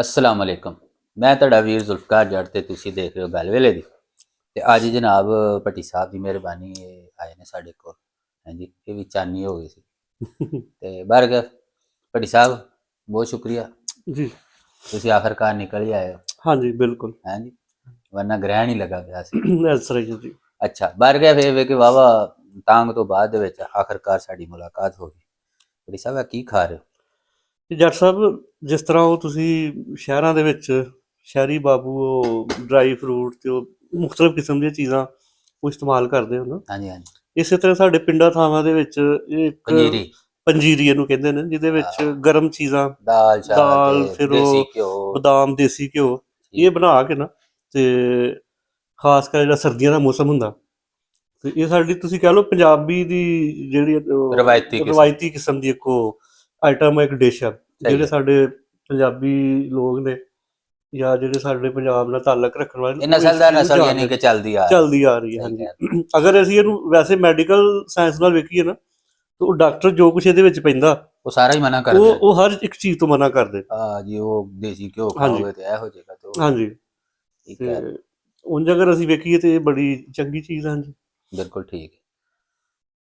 अस्सलाम वालेकुम। मैं ਤੁਹਾਡਾ ਵੀਰ ਜ਼ੁਲਫਕਾਰ ਜੱਟ ਤੇ ਤੁਸੀਂ ਦੇਖ ਰਹੇ ਹੋ ਗੱਲ ਵੇਲੇ ਦੀ। ਤੇ ਅੱਜ ਜਨਾਬ ਭੱਟੀ ਸਾਹਿਬ ਦੀ ਮਿਹਰਬਾਨੀ ਆਏ ਨੇ ਸਾਡੇ ਕੋਲ। ਹਾਂਜੀ, ਇਹ ਵੀ ਚਾਨੀ ਹੋ ਗਈ ਸੀ ਤੇ ਬਾਹਰ ਗਏ। ਭੱਟੀ ਸਾਹਿਬ ਬਹੁਤ ਸ਼ੁਕਰੀਆ, जी। ਤੁਸੀਂ ਆਖਰਕਾਰ ਨਿਕਲ ਹੀ ਆਏ ਹੋ। हाँ जी, बिल्कुल। ਹਾਂਜੀ, ਵਰਨਾ ਗ੍ਰਹਿਣ ਹੀ ਲੱਗਾ ਪਿਆ ਸੀ। इस तरह जी। ਅੱਛਾ, ਬਾਹਰ ਗਏ ਫੇਰ ਵੇ ਕਿ ਵਾਵਾ ਤਾਂਗ ਤੋਂ ਬਾਅਦ ਦੇ ਵਿੱਚ ਆਖਰਕਾਰ ਸਾਡੀ ਮੁਲਾਕਾਤ ਹੋ ਗਈ। ਭੱਟੀ ਸਾਹਿਬ ਇਹ ਕੀ ਖਾ ਰਹੇ ਹੋ? ਤੇ ਜੱਟ ਸਾਹਿਬ, ਜਿਸ ਤਰ੍ਹਾਂ ਉਹ ਤੁਸੀਂ ਸ਼ਹਿਰਾਂ ਦੇ ਵਿੱਚ ਸ਼ਹਿਰੀ ਬਾਬੂ ਉਹ ਡਰਾਈ ਫਰੂਟ ਤੇ ਉਹ ਮੁxtਲਫ ਕਿਸਮ ਦੀਆਂ ਚੀਜ਼ਾਂ ਉਹ ਇਸਤੇਮਾਲ ਕਰਦੇ ਹੋ ਨਾ, ਹਾਂਜੀ ਹਾਂਜੀ, ਇਸੇ ਤਰ੍ਹਾਂ ਸਾਡੇ ਪਿੰਡਾਂ ਥਾਵਾਂ ਦੇ ਵਿੱਚ ਇਹ ਇੱਕ ਪੰਜੀਰੀ, ਪੰਜੀਰੀ ਇਹਨੂੰ ਕਹਿੰਦੇ ਨੇ, ਜਿਹਦੇ ਵਿੱਚ ਗਰਮ ਚੀਜ਼ਾਂ, ਦਾਲ ਚਾਹ ਦਾਲ, ਤੇ ਫਿਰ ਦੇਸੀ ਉਹ ਘਿਓ। ਬਦਾਮ, ਦੇਸੀ ਘਿਓ, ਇਹ ਬਣਾ ਕੇ ਨਾ, ਤੇ ਖਾਸ ਕਰ ਜਿਹੜਾ ਸਰਦੀਆਂ ਦਾ ਮੌਸਮ ਹੁੰਦਾ, ਤੇ ਇਹ ਸਾਡੀ ਤੁਸੀਂ ਕਹਿ ਲਓ ਪੰਜਾਬੀ ਦੀ ਜਿਹੜੀ ਰਵਾਇਤੀ ਕਿਸਮ। ਰਵਾਇਤੀ ਕਿਸਮ ਦੀ ਇੱਕ ਆਈਟਮ, ਇੱਕ ਡਿਸ਼ ਆ, ਜਿਹੜੇ ਸਾਡੇ ਪੰਜਾਬੀ ਲੋਕ ਨੇ ਜਾਂ ਜਿਹੜੇ ਸਾਡੇ ਪੰਜਾਬ ਨਾਲ ਤਾਲੁਕ ਰੱਖਣ ਵਾਲੇ ਇਹ ਨੇ, ਉਹ ਨਸਲ ਇਸ ਦਾ ਚੀਜ਼ ਨੂੰ ਨਸਲ ਯਾਨੀ ਜਾਣਦੇ ਕਿ ਨੇ। ਚੱਲਦੀ ਆ ਰਹੀ ਹੈ, ਸਹੀ ਕਹਿ ਹਾਂਜੀ। ਅਗਰ ਅਸੀਂ ਇਹਨੂੰ ਵੈਸੇ ਮੈਡੀਕਲ ਸਾਇੰਸ ਨਾਲ ਵੇਖੀਏ ਨਾ, ਤਾਂ ਉਹ ਡਾਕਟਰ ਜੋ ਕੁਛ ਇਹਦੇ ਵਿੱਚ ਪੈਂਦਾ ਉਹ ਸਾਰਾ ਹੀ ਮਨਾ ਕਰਦੇ ਉਹ ਹਰ ਇੱਕ ਚੀਜ਼ ਤੋਂ ਮਨਾ ਕਰਦੇ। ਆ ਜੀ, ਉਹ ਦੇਸੀ ਘਿਓ ਹਾਂਜੀ ਖਾਓਗੇ ਤੇ ਇਹ ਹੋ ਜਾਏਗਾ ਤੇ ਉਹ ਹਾਂਜੀ। ਠੀਕ ਤੇ ਹੈ, ਉਂਝ ਅਗਰ ਅਸੀਂ ਵੇਖੀਏ ਤੇ ਇਹ ਬੜੀ ਚੰਗੀ ਚੀਜ਼ ਆ। ਹਾਂਜੀ ਬਿਲਕੁਲ ਠੀਕ ਹੈ।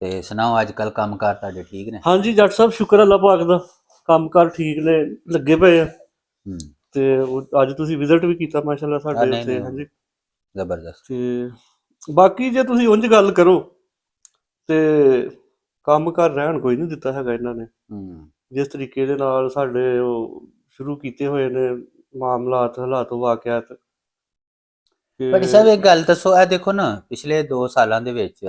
ਤੇ ਸੁਣਾਓ, ਅੱਜ ਕੱਲ ਕੰਮਕਾਰ ਤੁਹਾਡੇ ਠੀਕ ਨੇ? ਹਾਂਜੀ ਜੱਟ ਸਾਹਿਬ, ਸ਼ੁਕਰ ਅੱਲਾਹ ਪਾਕ ਦਾ, ਕੰਮਕਾਰ ਠੀਕ ਨੇ, ਲੱਗੇ ਪਏ ਆ। ਹੂੰ, ਤੇ ਉਹ ਅੱਜ ਤੁਸੀਂ ਵਿਜ਼ਿਟ ਵੀ ਕੀਤਾ ਮਾਸ਼ਾਅੱਲਾ ਸਾਡੇ ਨਹੀਂ ਉੱਥੇ। ਨਹੀਂ, ਹਾਂਜੀ। ਜ਼ਬਰਦਸਤ। ਤੇ ਬਾਕੀ ਜੇ ਤੁਸੀਂ ਉਂਝ ਗੱਲ ਕਰੋ ਤੇ ਕੰਮ ਕਰ ਰਹਿਣ ਕੋਈ ਨਹੀਂ ਦਿੱਤਾ ਹੈਗਾ ਇਹਨਾਂ ਨੇ। ਹੂੰ, ਜਿਸ ਤਰੀਕੇ ਦੇ ਨਾਲ ਸਾਡੇ ਉਹ ਸ਼ੁਰੂ ਕੀਤੇ ਹੋਏ ਨੇ ਮਾਮਲਾਤ, ਹਾਲਾਤ, ਵਾਕਿਆਤ ਬੜੀ ਸਾਹਿਬ ਕਿ ਇੱਕ ਗੱਲ ਦੱਸੋ, ਇਹ ਦੇਖੋ ਨਾ, ਪਿਛਲੇ 2 ਸਾਲਾਂ ਦੇ ਵਿੱਚ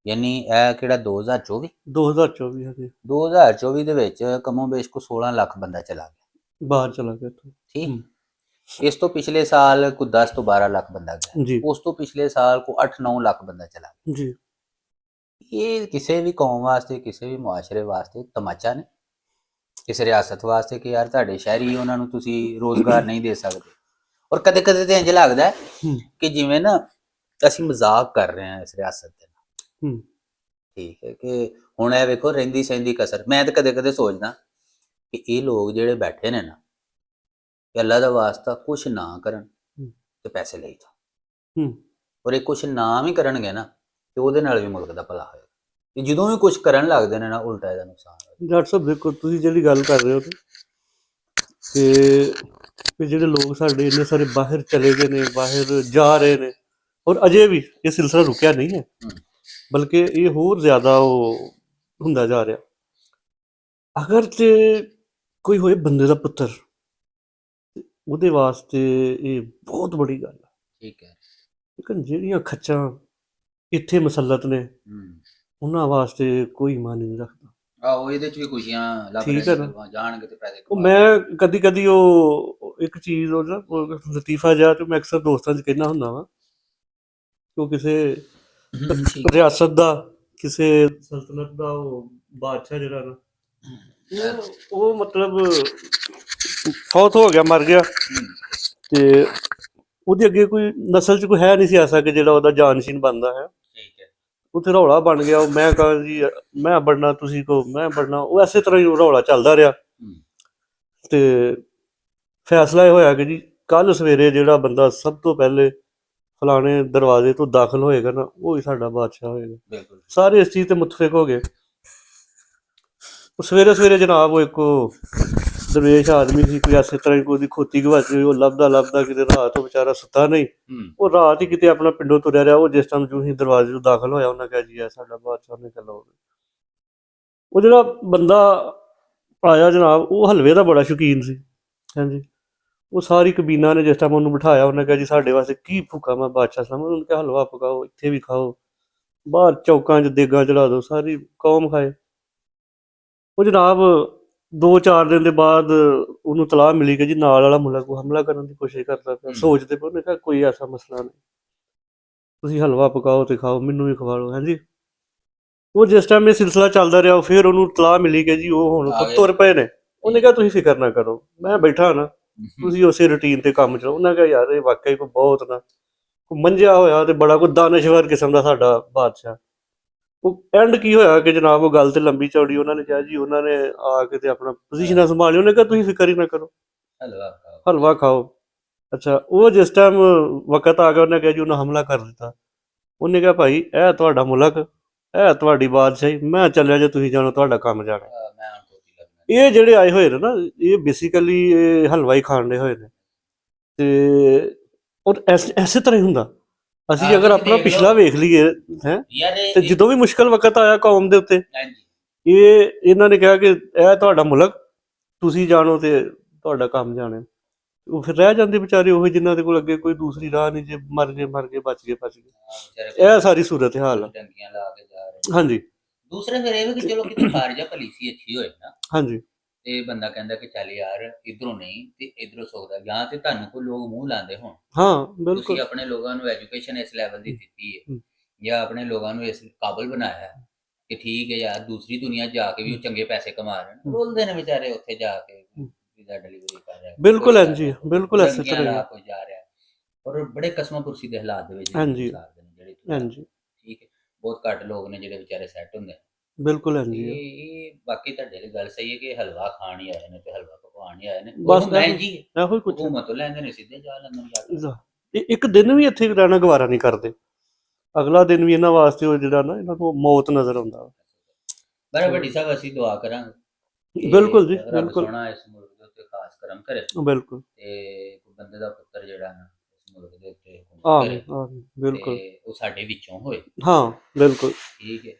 ਯਾਨੀ ਇਹ ਕਿਹੜਾ 2024 2024 ਹਾਂਜੀ 2024 ਦੇ ਵਿੱਚ ਕਮੋ ਬੇਸ਼ ਕੋ 16 ਲੱਖ ਬੰਦਾ ਚਲਾ ਗਿਆ। ਬਾਹਰ ਚਲਾ ਗਿਆ ਇੱਥੋਂ। ਠੀਕ। ਇਸ ਤੋਂ ਪਿਛਲੇ ਸਾਲ ਕੋ 10 ਤੋਂ 12 ਲੱਖ ਬੰਦਾ ਗਿਆ। ਜੀ ਉਸ ਤੋਂ ਪਿਛਲੇ ਸਾਲ ਕੋ 8-9 ਲੱਖ ਬੰਦਾ ਚਲਾ ਗਿਆ। ਜੀ। ਇਹ ਕਿਸੇ ਵੀ ਕੌਮ ਵਾਸਤੇ, ਕਿਸੇ ਵੀ ਮੁਆਸ਼ਰੇ ਵਾਸਤੇ ਤਮਾਚਾ ਨੇ, ਇਸ ਰਿਆਸਤ ਵਾਸਤੇ ਕਿ ਯਾਰ ਤੁਹਾਡੇ ਸ਼ਹਿਰੀ ਉਹਨਾਂ ਨੂੰ ਤੁਸੀਂ ਰੋਜ਼ਗਾਰ ਨਹੀਂ ਦੇ ਸਕਦੇ। ਔਰ ਕਦੇ ਕਦੇ ਤੇ ਇੰਜ ਲੱਗਦਾ ਹੈ ਕਿ ਜਿਵੇਂ ਨਾ ਅਸੀਂ ਮਜ਼ਾਕ ਕਰ ਰਹੇ ਹਾਂ ਇਸ ਰਿਆਸਤ ਦੇ ਨਾਲ। ਠੀਕ ਹੈ ਕਿ ਹੁਣ ਇਹ ਵੇਖੋ ਰਹਿੰਦੀ ਸਹਿੰਦੀ ਕਸਰ। ਮੈਂ ਤਾਂ ਕਦੇ ਕਦੇ ਸੋਚਦਾ ਕਿ ਇਹ ਲੋਕ ਜਿਹੜੇ ਬੈਠੇ ਨੇ ਨਾ, ਕਿ ਅੱਲਾ ਦਾ ਵਾਸਤਾ ਕੁਛ ਨਾ ਕਰਨ ਤੇ ਪੈਸੇ ਲਈ ਜਾਣ, ਔਰ ਇਹ ਕੁਛ ਨਾ ਵੀ ਕਰਨਗੇ ਨਾ ਤੇ ਉਹਦੇ ਨਾਲ ਵੀ ਮੁਲਕ ਦਾ ਭਲਾ ਹੋਏਗਾ। ਤੇ ਜਦੋਂ ਵੀ ਕੁਛ ਕਰਨ ਲੱਗਦੇ ਨੇ ਨਾ, ਉਲਟਾ ਇਹਦਾ ਨੁਕਸਾਨ ਹੋਏਗਾ। ਡਾਕਟਰ ਸਾਹਿਬ ਦੇਖੋ, ਤੁਸੀਂ ਜਿਹੜੀ ਗੱਲ ਕਰ ਰਹੇ ਹੋ ਕਿ ਜਿਹੜੇ ਲੋਕ ਸਾਡੇ ਇੰਨੇ ਸਾਰੇ ਬਾਹਰ ਚਲੇ ਗਏ ਨੇ, ਬਾਹਰ ਜਾ ਰਹੇ ਨੇ, ਔਰ ਅਜੇ ਵੀ ਇਹ ਸਿਲਸਿਲਾ ਰੁਕਿਆ ਨਹੀਂ ਹੈ, ਬਲਕਿ ਇਹ ਹੋਰ ਜ਼ਿਆਦਾ ਉਹ ਹੁੰਦਾ ਜਾ ਰਿਹਾ। ਅਗਰ ਤੇ ਕੋਈ ਹੋਏ ਬੰਦੇ ਦਾ ਪੁੱਤਰ, ਉਹਦੇ ਵਾਸਤੇ ਇਹ ਬਹੁਤ ਬੜੀ ਗੱਲ ਹੈ। ਠੀਕ ਹੈ। ਲੇਕਿਨ ਜਿਹੜੀਆਂ ਖੱਚਾਂ ਇੱਥੇ ਮੁਸੱਲਤ ਨੇ, ਉਹਨਾਂ ਵਾਸਤੇ ਕੋਈ ਮਾਨੀ ਨਹੀਂ ਰੱਖਦਾ। ਆਹੋ, ਇਹਦੇ ਚ ਵੀ ਖੁਸ਼ੀਆਂ ਲੱਭ ਠੀਕ ਹੈ ਨਾ। ਰਹੇ ਜਾਣਗੇ ਤੇ ਪੈਸੇ ਉਹ ਕਮਾ ਮੈਂ ਕਦੀ ਕਦੀ ਉਹ ਇੱਕ ਚੀਜ਼ ਉਹ ਨਾ ਲਤੀਫਾ ਜਿਹਾ ਤੇ ਮੈਂ ਅਕਸਰ ਦੋਸਤਾਂ 'ਚ ਕਹਿਣਾ ਹੁੰਦਾ ਵਾਂ ਕਿ ਉਹ ਕਿਸੇ ਠੀਕ। ਰਿਆਸਤ ਦਾ, ਕਿਸੇ ਸਲਤਨਤ ਦਾ ਉਹ ਬਾਦਸ਼ਾਹ ਜਿਹੜਾ ਨਾ, ਉਹ ਮਤਲਬ ਫੌਤ ਹੋ ਗਿਆ, ਮਰ ਗਿਆ, ਤੇ ਉਹਦੇ ਅੱਗੇ ਕੋਈ ਨਸਲ 'ਚ ਕੋਈ ਹੈ ਨਹੀਂ ਸੀ ਐਸਾ ਕਿ ਜਿਹੜਾ ਉਹਦਾ ਜਾਨਸ਼ੀਨ ਬਣਦਾ ਹੈ। ਠੀਕ ਹੈ। ਉੱਥੇ ਰੌਲਾ ਬਣ ਗਿਆ, ਉਹ ਮੈਂ ਕਹਾਂ ਜੀ ਮੈਂ ਬਣਨਾ, ਤੁਸੀਂ ਕਹੋ ਮੈਂ ਬਣਨਾ, ਉਹ ਐਸੇ ਤਰ੍ਹਾਂ ਹੀ ਉਹ ਰੌਲਾ ਚੱਲਦਾ ਰਿਹਾ। ਤੇ ਫੈਸਲਾ ਇਹ ਹੋਇਆ ਕਿ ਜੀ ਕੱਲ ਸਵੇਰੇ ਜਿਹੜਾ ਬੰਦਾ ਸਭ ਤੋਂ ਪਹਿਲੇ ਫਲਾਣੇ ਦਰਵਾਜ਼ੇ ਤੋਂ ਦਾਖਲ ਹੋਏਗਾ ਨਾ, ਉਹ ਹੀ ਸਾਡਾ ਬਾਦਸ਼ਾਹ ਹੋਏਗਾ। ਸਾਰੇ ਇਸ ਚੀਜ਼ ਤੇ ਮੁਤਫਿਕ ਹੋ ਗਏ। ਉਹ ਸਵੇਰੇ ਸਵੇਰੇ ਜਨਾਬ ਉਹ ਇੱਕ ਦਰਵੇਸ਼ ਆਦਮੀ ਸੀ, ਕੋਈ ਐਸੇ ਤਰ੍ਹਾਂ ਹੀ ਕੋਈ ਉਹਦੀ ਖੋਤੀ ਗਵਾਚੀ ਹੋਈ, ਉਹ ਲੱਭਦਾ ਲੱਭਦਾ ਕਿਤੇ ਰਾਤ ਉਹ ਵਿਚਾਰਾ ਸੁੱਤਾ ਨਹੀਂ, ਉਹ ਰਾਤ ਹੀ ਕਿਤੇ ਆਪਣਾ ਪਿੰਡੋਂ ਤੁਰਿਆ ਰਿਹਾ। ਉਹ ਜਿਸ ਟਾਈਮ ਜੋ ਹੀ ਦਰਵਾਜ਼ੇ ਤੋਂ ਦਾਖਲ ਹੋਇਆ, ਉਹਨਾਂ ਕਿਹਾ ਜੀ ਇਹ ਸਾਡਾ ਬਾਦਸ਼ਾਹ ਨੇ ਚੱਲੋ। ਉਹ ਜਿਹੜਾ ਬੰਦਾ ਆਇਆ ਜਨਾਬ, ਉਹ ਹਲਵੇ ਦਾ ਬੜਾ ਸ਼ੌਕੀਨ ਸੀ। ਹਾਂਜੀ। ਉਹ ਸਾਰੀ ਕਬੀਨਾ ਨੇ ਜਿਸ ਟਾਈਮ ਉਹਨੂੰ ਬਿਠਾਇਆ, ਉਹਨੇ ਕਿਹਾ ਜੀ ਸਾਡੇ ਵਾਸਤੇ ਕੀ ਭੁੱਖਾ ਮੈਂ ਬਾਦਸ਼ਾਹ ਸਾਹਮਣੇ। ਉਹਨੂੰ ਕਿਹਾ ਹਲਵਾ ਪਕਾਓ, ਇੱਥੇ ਵੀ ਖਾਓ, ਬਾਹਰ ਚੌਕਾਂ 'ਚ ਦੇਗਾਂ ਚੜਾ ਦਿਓ, ਸਾਰੀ ਕੌਮ ਖਾਏ। ਉਹ ਜਨਾਬ 2-4 ਦਿਨ ਦੇ ਬਾਅਦ ਉਹਨੂੰ ਤਲਾਹ ਮਿਲੀ ਕਿ ਜੀ ਨਾਲ ਵਾਲਾ ਮੁਲਕ ਉਹ ਹਮਲਾ ਕਰਨ ਦੀ ਕੋਸ਼ਿਸ਼ ਕਰਦਾ ਪਿਆ। ਸੋਚਦੇ ਪਏ, ਉਹਨੇ ਕਿਹਾ ਕੋਈ ਐਸਾ ਮਸਲਾ ਨਹੀਂ, ਤੁਸੀਂ ਹਲਵਾ ਪਕਾਓ ਤੇ ਖਾਓ, ਮੈਨੂੰ ਵੀ ਖਵਾ ਲਓ। ਹਾਂਜੀ। ਉਹ ਜਿਸ ਟਾਈਮ ਇਹ ਸਿਲਸਿਲਾ ਚੱਲਦਾ ਰਿਹਾ, ਫਿਰ ਉਹਨੂੰ ਤਲਾਹ ਮਿਲੀ ਕਿ ਜੀ ਉਹ ਹੁਣ ਤੁਰ ਪਏ ਨੇ। ਉਹਨੇ ਕਿਹਾ ਤੁਸੀਂ ਫਿਕਰ ਨਾ ਕਰੋ, ਮੈਂ ਬੈਠਾ ਨਾ, ਤੁਸੀਂ ਉਸੇ ਰੂਟੀਨ ਤੇ ਕੰਮ ਚਲਾਓ। ਉਹਨਾਂ ਕਿਹਾ ਯਾਰ ਇਹ ਵਾਕਈ ਕੋਈ ਬਹੁਤ ਨਾ ਕੋਈ ਮੰਝਿਆ ਹੋਇਆ ਤੇ ਬੜਾ ਕੋਈ ਦਾਨਸ਼ਵਰ ਕਿਸਮ ਦਾ ਸਾਡਾ ਬਾਦਸ਼ਾਹ। ਉਹ ਐਂਡ ਕੀ ਹੋਇਆ ਕਿ ਜਨਾਬ ਉਹ ਗੱਲ ਤੇ ਲੰਬੀ ਚੌੜੀ, ਉਹਨਾਂ ਨੇ ਕਿਹਾ ਜੀ, ਉਹਨਾਂ ਨੇ ਆ ਕੇ ਤੇ ਆਪਣਾ ਪੋਜੀਸ਼ਨਾਂ ਸੰਭਾਲੀ। ਉਹਨੇ ਕਿਹਾ ਤੁਸੀਂ ਫਿਕਰ ਹੀ ਨਾ ਕਰੋ, ਹਲਵਾ ਖਾਓ। ਹਲਵਾ ਖਾਓ। ਅੱਛਾ, ਉਹ ਜਿਸ ਟਾਈਮ ਵਕਤ ਆ ਗਿਆ, ਉਹਨੇ ਕਿਹਾ ਜੀ ਉਹਨਾਂ ਹਮਲਾ ਕਰ ਦਿੱਤਾ। ਉਹਨੇ ਕਿਹਾ ਭਾਈ ਇਹ ਤੁਹਾਡਾ ਮੁਲਕ, ਇਹ ਤੁਹਾਡੀ ਬਾਦਸ਼ਾਹੀ, ਮੈਂ ਚੱਲਿਆ ਜੇ ਤੁਸੀਂ ਜਾਣੋ ਤੁਹਾਡਾ ਕੰਮ ਜਾਣਾ। ਮੈਂ ਹੁਣ ਕੋਟੀ ਲੱਗਣਾ। ਇਹ ਜਿਹੜੇ ਆਏ ਹੋਏ ਨੇ ਨਾ, ਇਹ ਬੇਸਿਕਲੀ ਇਹ ਹਲਵਾ ਹੀ ਖਾਣ ਦੇ ਹੋਏ ਨੇ। ਤੇ ਔਰ ਐਸੇ ਤਰ੍ਹਾਂ ਹੀ ਹੁੰਦਾ। ਅਸੀਂ ਹਾਂ, ਅਗਰ ਤੁਸੀਂ ਆਪਣਾ ਦੇਖ ਪਿਛਲਾ ਲਓ। ਵੇਖ ਲਈਏ ਹੈ, ਯਾਰ ਤੇ ਜਦੋਂ ਵੀ ਮੁਸ਼ਕਲ ਵਕਤ ਆਇਆ ਕੌਮ ਦੇ ਉੱਤੇ, ਹਾਂਜੀ, ਇਹਨਾਂ ਨੇ ਕਿਹਾ ਕਿ ਇਹ ਤੁਹਾਡਾ ਮੁਲਕ, ਤੁਸੀਂ ਜਾਣੋ ਤੇ ਤੁਹਾਡਾ ਕੰਮ ਜਾਣੇ। ਉਹ ਫਿਰ ਰਹਿ ਜਾਂਦੇ ਵਿਚਾਰੇ ਉਹ ਜਿਨ੍ਹਾਂ ਦੇ ਕੋਲ ਅੱਗੇ ਕੋਈ ਦੂਸਰੀ ਰਾਹ ਨਹੀਂ, ਜੇ ਮਰ ਗਏ ਬਚ ਗਏ। ਵਿਚਾਰੇ ਇਹ ਸਾਰੀ ਸੂਰਤ ਹਾਲ ਆ। ਟੰਕੀਆਂ ਲਾ ਕੇ ਜਾ ਰਹੇ। ਹਾਂਜੀ ਦੂਸਰੇ ਫਿਰ ਇਹ ਵੀ ਕਿ ਚਲੋ ਕਿਤੇ ਖਾਰਜਾ ਪਾਲਿਸੀ ਅੱਛੀ ਹੋਏ ਨਾ, ਹਾਂਜੀ ਤੇ ਬੰਦਾ ਕਹਿੰਦਾ ਕਿ ਚੱਲ ਯਾਰ ਇਧਰੋਂ ਨਹੀਂ ਤੇ ਇਧਰੋਂ ਸੋਚਦਾ, ਜਾਂ ਤੇ ਤੁਹਾਨੂੰ ਕੋਈ ਲੋਕ ਮੂੰਹ ਲਾਉਂਦੇ ਹੋਣ, ਹਾਂ ਤੁਸੀਂ ਬਿਲਕੁਲ। ਆਪਣੇ ਲੋਕਾਂ ਨੂੰ ਐਜੂਕੇਸ਼ਨ ਇਸ ਲੈਵਲ ਦੀ ਦਿੱਤੀ ਹੈ, ਹਮ। ਜਾਂ ਆਪਣੇ ਲੋਕਾਂ ਨੂੰ ਇਸ ਕਾਬਲ ਬਣਾਇਆ ਹੈ ਕਿ ਠੀਕ ਹੈ ਯਾਰ ਦੂਸਰੀ ਦੁਨੀਆ ਜਾ ਕੇ ਵੀ ਉਹ ਚੰਗੇ ਪੈਸੇ ਕਮਾ ਰਹੇ ਨੇ, ਰੁਲਦੇ ਨੇ ਵਿਚਾਰੇ ਉੱਥੇ ਜਾ ਕੇ ਵੀਜ਼ਾ ਡਿਲੀਵਰੀ ਕਰ ਰਿਹਾ, ਬਿਲਕੁਲ ਹਾਂਜੀ, ਬਿਲਕੁਲ ਐਸੇ ਟੰਕੀਆਂ ਤਰ੍ਹਾਂ ਹੀ ਲਾ ਆ। ਕੋਈ ਜਾ ਰਿਹਾ, ਔਰ ਬੜੇ ਕਸਮਾਂ ਪੁਰਸੀ ਦੇ ਹਾਲਾਤ ਦੇ ਵਿੱਚ ਹਾਂਜੀ ਗੁਜ਼ਾਰਦੇ ਨੇ ਜਿਹੜੇ ਹਾਂਜੀ ਠੀਕ ਹੈ। ਬਹੁਤ ਘੱਟ ਲੋਕ ਨੇ ਜਿਹੜੇ ਵਿਚਾਰੇ ਸੈੱਟ ਹੁੰਦੇ ਨੇ। ਬਿਲਕੁਲ ਹਾਂਜੀ। ਇਹ ਬਾਕੀ ਤੁਹਾਡੇ ਲਈ ਗੱਲ ਸਹੀ ਹੈ ਕਿ ਹਲਵਾ ਖਾਣ ਹੀ ਆਏ ਨੇ ਤੇ ਹਲਵਾ ਪਕਵਾਨ ਹੀ ਆਏ ਨੇ, ਬਸ ਉਹ ਮਹਿੰਗੀ ਹੈ, ਇਹੋ ਹੀ ਕੁਛ ਹਕੂਮਤ ਤੋਂ ਲੈਂਦੇ ਨੇ, ਸਿੱਧੇ ਜਾ ਲੈਂਦੇ ਨੇ ਜਾ ਕੇ। ਇੱਕ ਦਿਨ ਵੀ ਇੱਥੇ ਰਹਿਣਾ ਗਵਾਰਾ ਨਹੀਂ ਕਰਦੇ, ਅਗਲਾ ਦਿਨ ਵੀ ਇਹਨਾਂ ਵਾਸਤੇ ਉਹ ਜਿਹੜਾ ਨਾ ਇਹਨਾਂ ਨੂੰ ਮੌਤ ਨਜ਼ਰ ਆਉਂਦਾ। ਬੜੇ ਵੱਡੀ ਸਾਹਿਬ ਅਸੀਂ ਦੁਆ ਕਰਾਂਗੇ ਕਿ ਬਿਲਕੁਲ ਜੀ, ਰੱਬ ਬਿਲਕੁਲ ਸੋਹਣਾ ਇਸ ਮੁਲਕ ਦੇ ਉੱਤੇ ਖਾਸ ਕਰਮ ਕਰੇ, ਬਿਲਕੁਲ। ਤੇ ਕੋਈ ਬੰਦੇ ਦਾ ਪੁੱਤਰ ਜਿਹੜਾ ਨਾ ਇਸ ਮੁਲਕ ਦੇ ਉੱਤੇ ਹੁਕੂਮਤ ਆਮੀਨ ਕਰੇ, ਆਮੀਨ ਬਿਲਕੁਲ। ਤੇ ਉਹ ਸਾਡੇ ਵਿੱਚੋਂ ਹੋਏ, ਹਾਂ ਬਿਲਕੁਲ ਠੀਕ ਹੈ,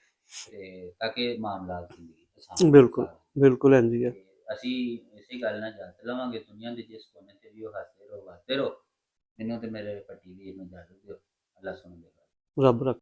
ਤੇ ਤਾਂ ਕਿ ਮਾਮਲਾ ਜ਼ਿੰਦਗੀ ਆਸਾਨ ਬਿਲਕੁਲ ਹੋ। ਬਿਲਕੁਲ ਇੰਝ ਹੈ। ਤੇ ਅਸੀਂ ਇਸੇ ਗੱਲ ਨਾਲ ਜਲਤ ਲਵਾਂਗੇ, ਦੁਨੀਆ ਦੇ ਜਿਸ ਕੋਨੇ ਤੇ ਵੀ ਉਹ ਹੱਸਦੇ ਰਹੋ, ਵਾਸਤੇ ਰਹੋ। ਮੈਨੂੰ ਤੇ ਮੇਰੇ ਪੱਟੀ ਦੀ ਇਹਨੂੰ ਇਜਾਜ਼ਤ ਦਿਓ। ਅੱਲਾ ਸੁਣ ਦੇ। ਰੱਬ ਰੱਖ।